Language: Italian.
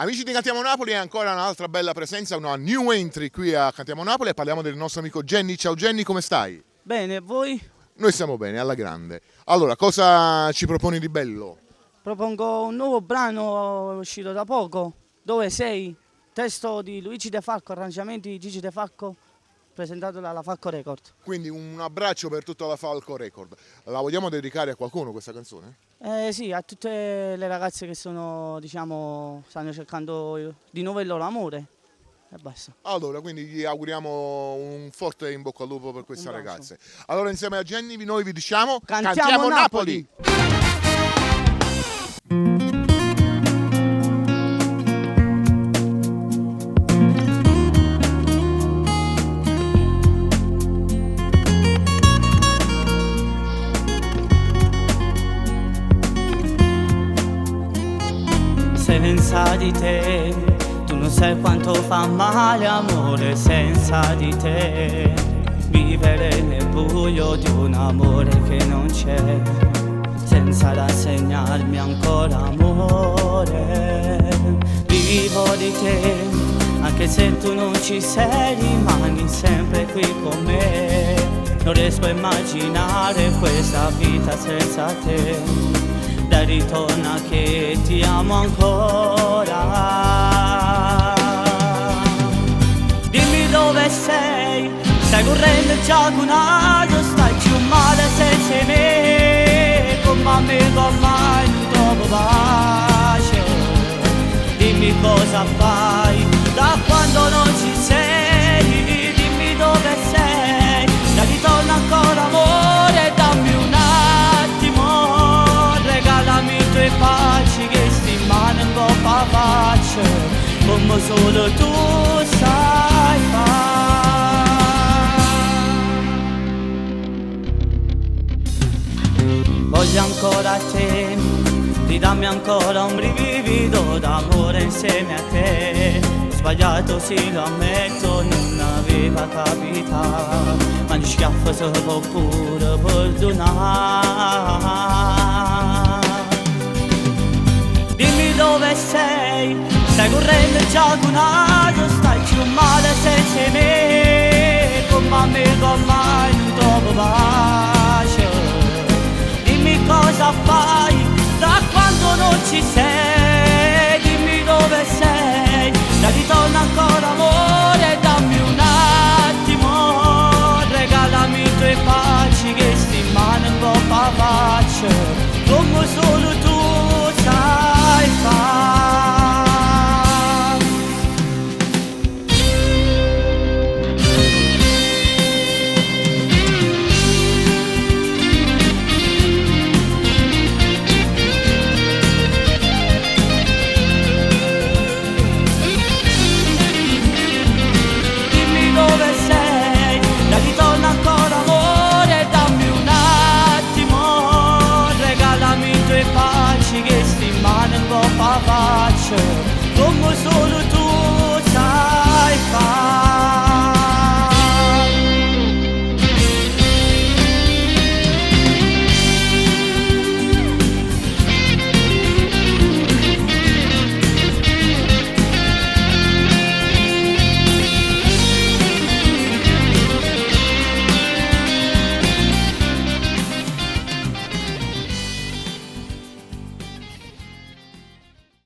Amici di Cantiamo Napoli, è ancora un'altra bella presenza, una new entry qui a Cantiamo Napoli e parliamo del nostro amico Jenny. Ciao Jenny, come stai? Bene, e voi? Noi stiamo bene, alla grande. Allora, cosa ci proponi di bello? Propongo un nuovo brano uscito da poco, Dove sei? Testo di Luigi De Falco, arrangiamenti di Gigi De Falco, presentato dalla Falco Record. Quindi un abbraccio per tutta la Falco Record. La vogliamo dedicare a qualcuno questa canzone? Sì, a tutte le ragazze che stanno cercando di nuovo il loro amore e basta. Allora, quindi gli auguriamo un forte in bocca al lupo per queste Un bacio. ragazze. Allora, insieme a Jenny noi vi diciamo Cantiamo Napoli! Senza di te, tu non sai quanto fa male amore, senza di te, vivere nel buio di un amore che non c'è, senza rassegnarmi ancora amore, vivo di te, anche se tu non ci sei, rimani sempre qui con me, non riesco a immaginare questa vita senza te. Dai, ritorna che ti amo ancora. Dimmi dove sei, stai correndo il giagunario, stai più male senza me, con me con mai non trovo pace. Dimmi cosa fai da quando non ci sei, dimmi dove sei, dai, ritorna ancora amore, dammi un attimo, regalami i tuoi baci che sti mani un po' pace, come solo tu sai fare. Voglio ancora te, ridammi ancora un brivido d'amore insieme a te. Ho sbagliato, sì, lo ammetto, non aveva capitato, ma di schiaffo si può pure perdonare. Dimmi dove sei, stai correndo il giagunario, stai più male senza me, con me con mai non trovo pace. Dimmi cosa fai da quando non ci sei, dimmi dove sei, dai, ritorna ancora amore, dammi un attimo, regalami i tuoi baci che sti mani un po' pace, come solo tu sai fare. Dimmi dove sei, dai, ritorna ancora amore, dammi un attimo, regalami i tuoi baci che sti mani un po' pace, come solo tu